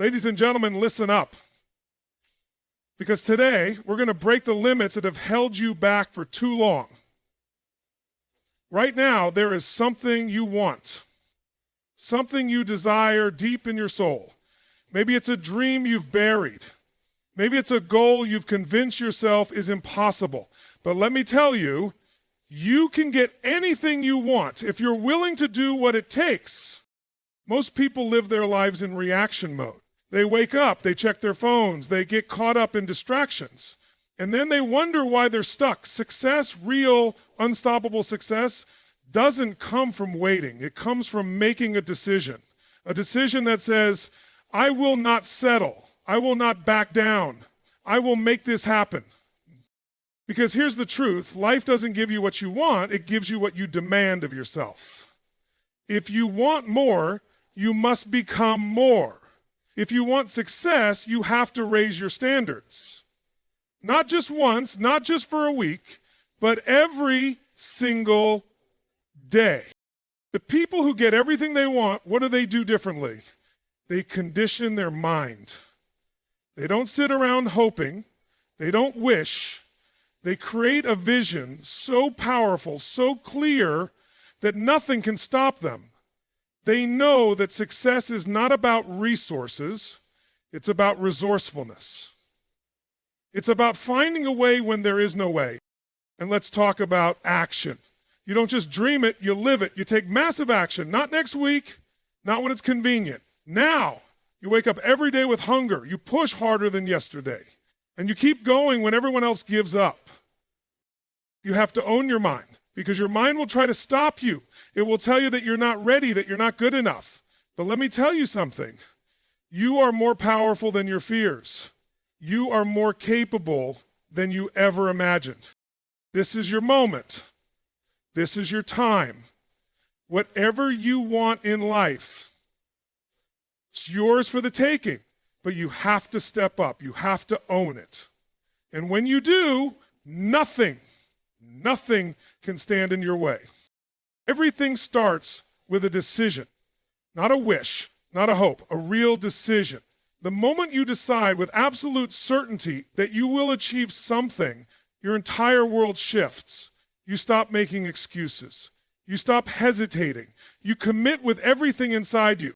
Ladies and gentlemen, listen up. Because today, we're going to break the limits that have held you back for too long. Right now, there is something you want, something you desire deep in your soul. Maybe it's a dream you've buried. Maybe it's a goal you've convinced yourself is impossible. But let me tell you, you can get anything you want if you're willing to do what it takes. Most people live their lives in reaction mode. They wake up, they check their phones, they get caught up in distractions. And then they wonder why they're stuck. Success, real, unstoppable success, doesn't come from waiting. It comes from making a decision that says, I will not settle. I will not back down. I will make this happen. Because here's the truth, life doesn't give you what you want, it gives you what you demand of yourself. If you want more, you must become more. If you want success, you have to raise your standards. Not just once, not just for a week, but every single day. The people who get everything they want, what do they do differently? They condition their mind. They don't sit around hoping. They don't wish. They create a vision so powerful, so clear, that nothing can stop them. They know that success is not about resources, it's about resourcefulness. It's about finding a way when there is no way. And let's talk about action. You don't just dream it, you live it. You take massive action, not next week, not when it's convenient. Now, you wake up every day with hunger. You push harder than yesterday. And you keep going when everyone else gives up. You have to own your mind, because your mind will try to stop you. It will tell you that you're not ready, that you're not good enough. But let me tell you something. You are more powerful than your fears. You are more capable than you ever imagined. This is your moment. This is your time. Whatever you want in life, it's yours for the taking, but you have to step up. You have to own it. And when you do, nothing can stand in your way. Everything starts with a decision, not a wish, not a hope, a real decision. The moment you decide with absolute certainty that you will achieve something, your entire world shifts. You stop making excuses. You stop hesitating. You commit with everything inside you.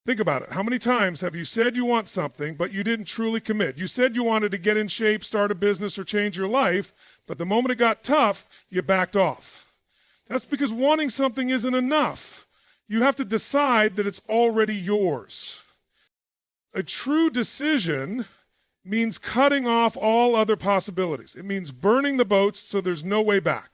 Think about it. How many times have you said you want something, but you didn't truly commit? You said you wanted to get in shape, start a business, or change your life, but the moment it got tough, you backed off. That's because wanting something isn't enough. You have to decide that it's already yours. A true decision means cutting off all other possibilities. It means burning the boats so there's no way back.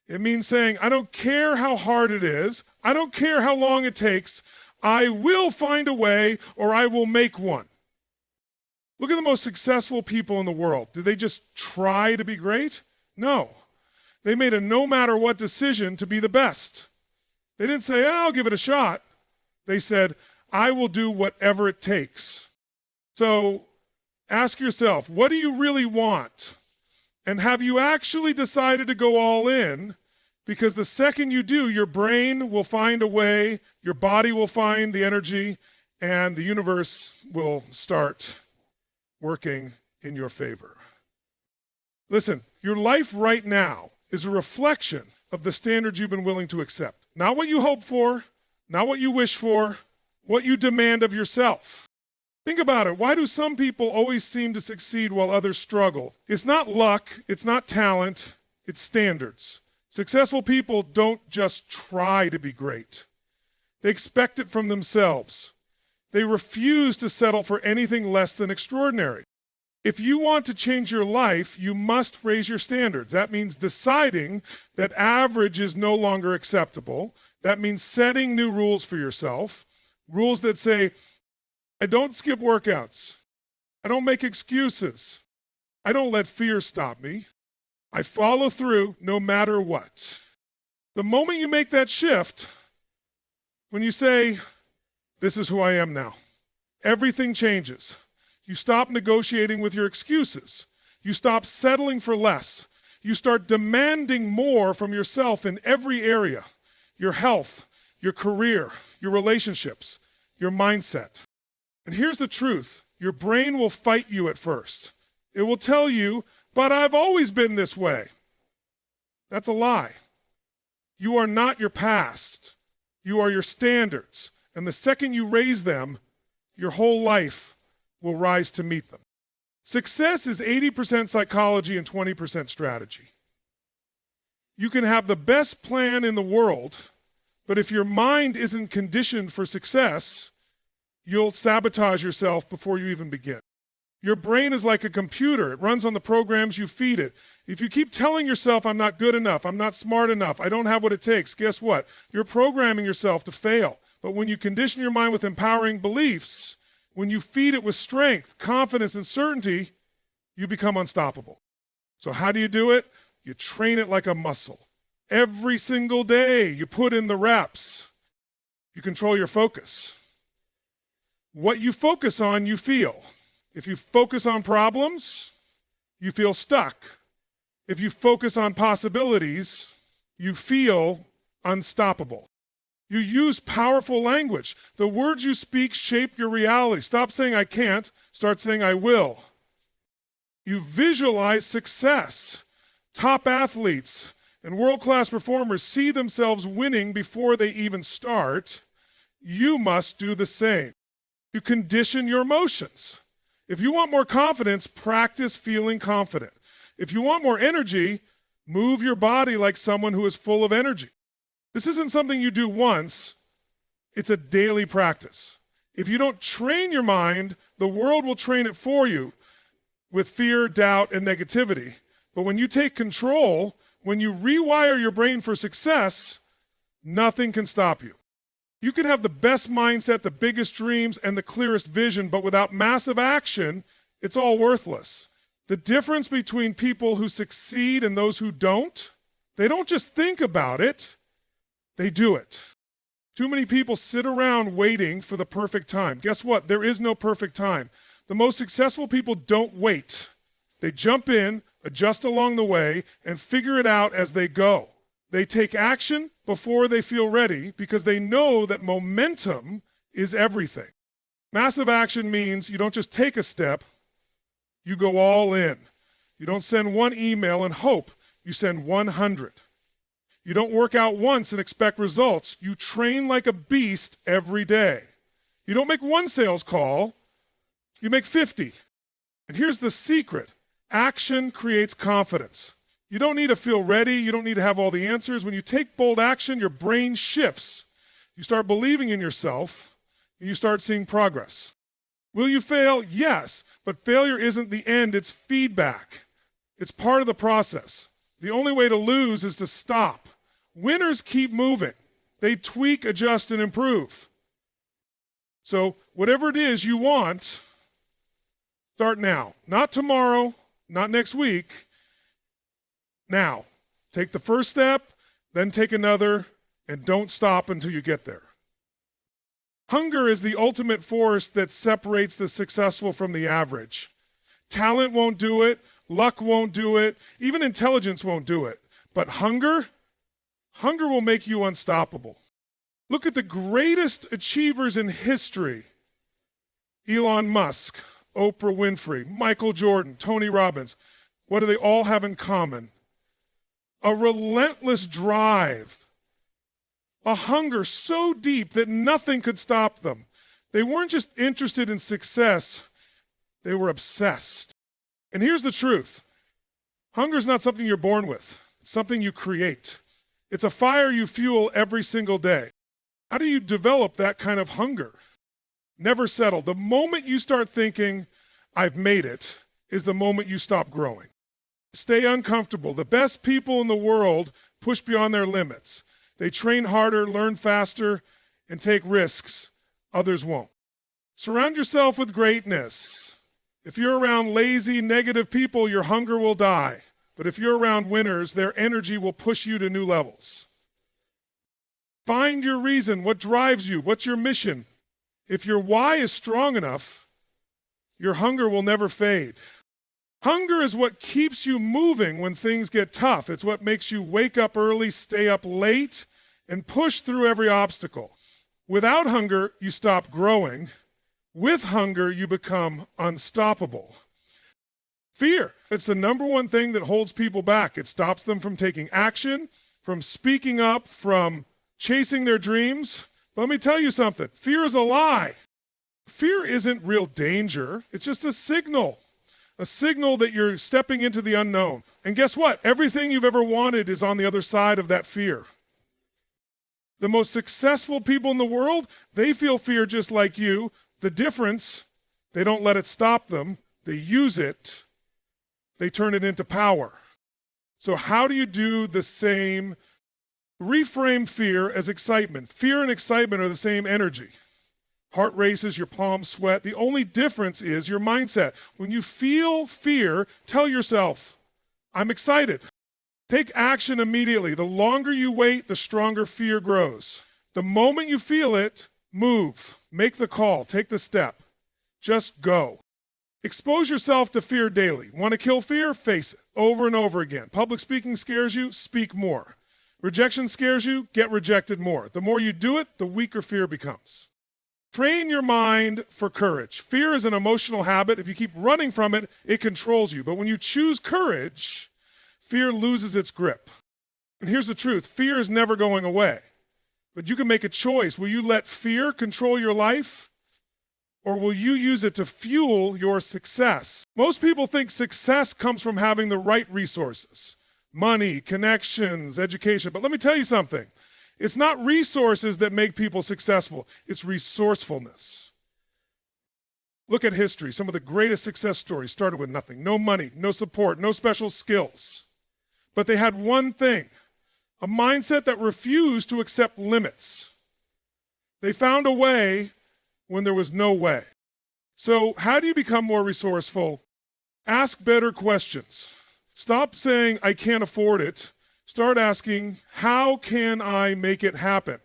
It means saying, I don't care how hard it is. I don't care how long it takes. I will find a way, or I will make one. Look at the most successful people in the world. Did they just try to be great? No. They made a no matter what decision to be the best. They didn't say, oh, I'll give it a shot. They said, I will do whatever it takes. So ask yourself, what do you really want? And have you actually decided to go all in? Because the second you do, your brain will find a way, your body will find the energy, and the universe will start working in your favor. Listen, your life right now is a reflection of the standards you've been willing to accept. Not what you hope for, not what you wish for, what you demand of yourself. Think about it. Why do some people always seem to succeed while others struggle? It's not luck, it's not talent, it's standards. Successful people don't just try to be great. They expect it from themselves. They refuse to settle for anything less than extraordinary. If you want to change your life, you must raise your standards. That means deciding that average is no longer acceptable. That means setting new rules for yourself. Rules that say, I don't skip workouts. I don't make excuses. I don't let fear stop me. I follow through no matter what. The moment you make that shift, when you say, this is who I am now, everything changes. You stop negotiating with your excuses. You stop settling for less. You start demanding more from yourself in every area. Your health, your career, your relationships, your mindset. And here's the truth. Your brain will fight you at first. It will tell you, but I've always been this way. That's a lie. You are not your past. You are your standards. And the second you raise them, your whole life will rise to meet them. Success is 80% psychology and 20% strategy. You can have the best plan in the world, but if your mind isn't conditioned for success, you'll sabotage yourself before you even begin. Your brain is like a computer. It runs on the programs you feed it. If you keep telling yourself, I'm not good enough, I'm not smart enough, I don't have what it takes, guess what? You're programming yourself to fail. But when you condition your mind with empowering beliefs, when you feed it with strength, confidence, and certainty, you become unstoppable. So how do you do it? You train it like a muscle. Every single day, you put in the reps. You control your focus. What you focus on, you feel. If you focus on problems, you feel stuck. If you focus on possibilities, you feel unstoppable. You use powerful language. The words you speak shape your reality. Stop saying I can't, start saying I will. You visualize success. Top athletes and world-class performers see themselves winning before they even start. You must do the same. You condition your emotions. If you want more confidence, practice feeling confident. If you want more energy, move your body like someone who is full of energy. This isn't something you do once, it's a daily practice. If you don't train your mind, the world will train it for you with fear, doubt, and negativity. But when you take control, when you rewire your brain for success, nothing can stop you. You can have the best mindset, the biggest dreams, and the clearest vision, but without massive action, it's all worthless. The difference between people who succeed and those who don't, they don't just think about it, they do it. Too many people sit around waiting for the perfect time. Guess what? There is no perfect time. The most successful people don't wait. They jump in, adjust along the way, and figure it out as they go. They take action before they feel ready because they know that momentum is everything. Massive action means you don't just take a step, you go all in. You don't send one email and hope, you send 100. You don't work out once and expect results. You train like a beast every day. You don't make one sales call, you make 50. And here's the secret. Action creates confidence. You don't need to feel ready. You don't need to have all the answers. When you take bold action, your brain shifts. You start believing in yourself, and you start seeing progress. Will you fail? Yes, but failure isn't the end. It's feedback. It's part of the process. The only way to lose is to stop. Winners keep moving. They tweak, adjust, and improve. So whatever it is you want, start now. Not tomorrow, not next week. Now, take the first step, then take another, and don't stop until you get there. Hunger is the ultimate force that separates the successful from the average. Talent won't do it, luck won't do it, even intelligence won't do it. But hunger will make you unstoppable. Look at the greatest achievers in history. Elon Musk, Oprah Winfrey, Michael Jordan, Tony Robbins. What do they all have in common? A relentless drive, a hunger so deep that nothing could stop them. They weren't just interested in success, they were obsessed. And here's the truth. Hunger is not something you're born with. It's something you create. It's a fire you fuel every single day. How do you develop that kind of hunger? Never settle. The moment you start thinking, I've made it, is the moment you stop growing. Stay uncomfortable. The best people in the world push beyond their limits. They train harder, learn faster, and take risks others won't. Surround yourself with greatness. If you're around lazy, negative people, your hunger will die. But if you're around winners, their energy will push you to new levels. Find your reason. What drives you? What's your mission? If your why is strong enough, your hunger will never fade. Hunger is what keeps you moving when things get tough. It's what makes you wake up early, stay up late, and push through every obstacle. Without hunger, you stop growing. With hunger, you become unstoppable. Fear, it's the number one thing that holds people back. It stops them from taking action, from speaking up, from chasing their dreams. But let me tell you something, fear is a lie. Fear isn't real danger, it's just a signal that you're stepping into the unknown. And guess what? Everything you've ever wanted is on the other side of that fear. The most successful people in the world, they feel fear just like you. The difference, they don't let it stop them. They use it. They turn it into power. So how do you do the same? Reframe fear as excitement. Fear and excitement are the same energy. Heart races, your palms sweat. The only difference is your mindset. When you feel fear, tell yourself, I'm excited. Take action immediately. The longer you wait, the stronger fear grows. The moment you feel it, move. Make the call. Take the step. Just go. Expose yourself to fear daily. Want to kill fear? Face it over and over again. Public speaking scares you? Speak more. Rejection scares you? Get rejected more. The more you do it, the weaker fear becomes. Train your mind for courage. Fear is an emotional habit. If you keep running from it, it controls you. But when you choose courage, fear loses its grip. And here's the truth. Fear is never going away. But you can make a choice. Will you let fear control your life? Or will you use it to fuel your success? Most people think success comes from having the right resources. Money, connections, education. But let me tell you something. It's not resources that make people successful. It's resourcefulness. Look at history. Some of the greatest success stories started with nothing. No money, no support, no special skills. But they had one thing, a mindset that refused to accept limits. They found a way when there was no way. So how do you become more resourceful? Ask better questions. Stop saying, I can't afford it. Start asking, how can I make it happen?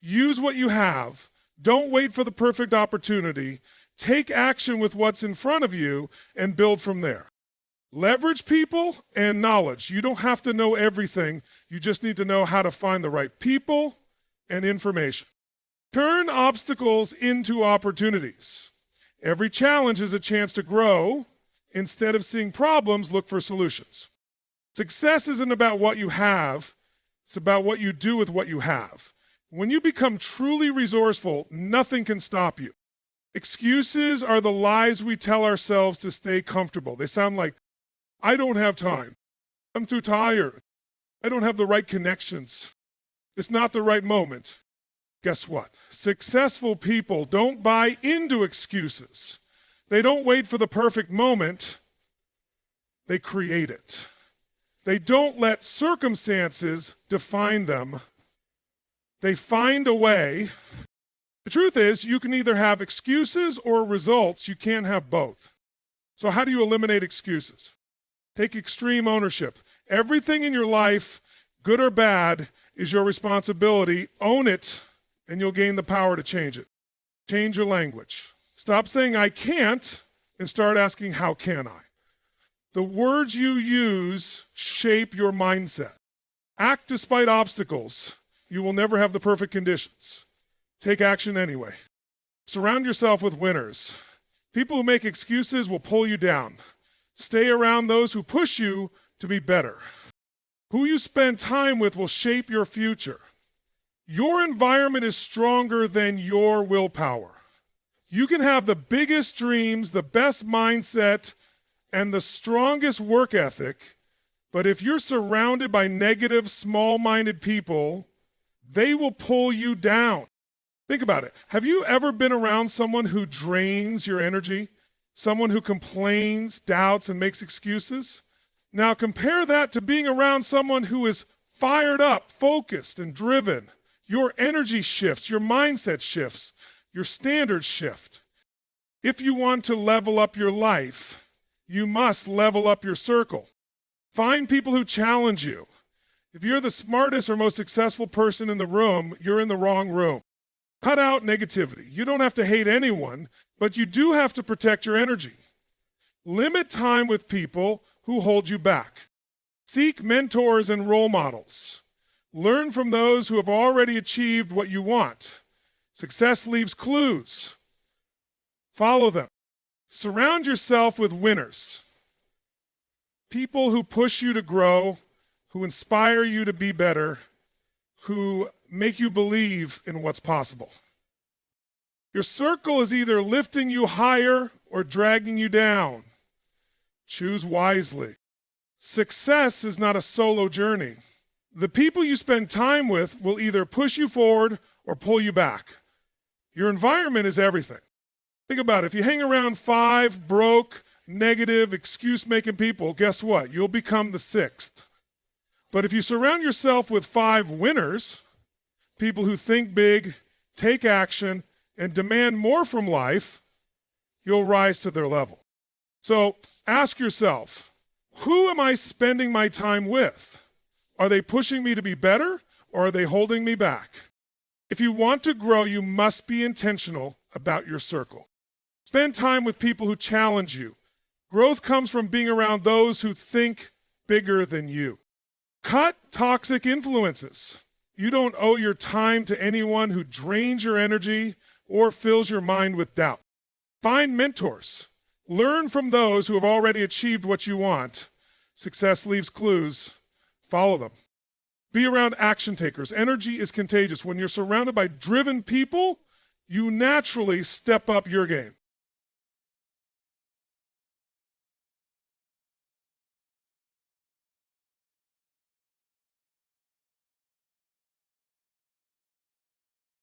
Use what you have. Don't wait for the perfect opportunity. Take action with what's in front of you and build from there. Leverage people and knowledge. You don't have to know everything. You just need to know how to find the right people and information. Turn obstacles into opportunities. Every challenge is a chance to grow. Instead of seeing problems, look for solutions. Success isn't about what you have, it's about what you do with what you have. When you become truly resourceful, nothing can stop you. Excuses are the lies we tell ourselves to stay comfortable. They sound like, I don't have time. I'm too tired. I don't have the right connections. It's not the right moment. Guess what? Successful people don't buy into excuses. They don't wait for the perfect moment. They create it. They don't let circumstances define them. They find a way. The truth is, you can either have excuses or results. You can't have both. So how do you eliminate excuses? Take extreme ownership. Everything in your life, good or bad, is your responsibility. Own it, and you'll gain the power to change it. Change your language. Stop saying, I can't, and start asking, how can I? The words you use shape your mindset. Act despite obstacles. You will never have the perfect conditions. Take action anyway. Surround yourself with winners. People who make excuses will pull you down. Stay around those who push you to be better. Who you spend time with will shape your future. Your environment is stronger than your willpower. You can have the biggest dreams, the best mindset, and the strongest work ethic, but if you're surrounded by negative, small-minded people, they will pull you down. Think about it. Have you ever been around someone who drains your energy? Someone who complains, doubts, and makes excuses? Now compare that to being around someone who is fired up, focused, and driven. Your energy shifts, your mindset shifts, your standards shift. If you want to level up your life, you must level up your circle. Find people who challenge you. If you're the smartest or most successful person in the room, you're in the wrong room. Cut out negativity. You don't have to hate anyone, but you do have to protect your energy. Limit time with people who hold you back. Seek mentors and role models. Learn from those who have already achieved what you want. Success leaves clues. Follow them. Surround yourself with winners. People who push you to grow, who inspire you to be better, who make you believe in what's possible. Your circle is either lifting you higher or dragging you down. Choose wisely. Success is not a solo journey. The people you spend time with will either push you forward or pull you back. Your environment is everything. Think about it. If you hang around 5 broke, negative, excuse-making people, guess what? You'll become the 6th. But if you surround yourself with 5 winners, people who think big, take action, and demand more from life, you'll rise to their level. So ask yourself, who am I spending my time with? Are they pushing me to be better, or are they holding me back? If you want to grow, you must be intentional about your circle. Spend time with people who challenge you. Growth comes from being around those who think bigger than you. Cut toxic influences. You don't owe your time to anyone who drains your energy or fills your mind with doubt. Find mentors. Learn from those who have already achieved what you want. Success leaves clues. Follow them. Be around action takers. Energy is contagious. When you're surrounded by driven people, you naturally step up your game.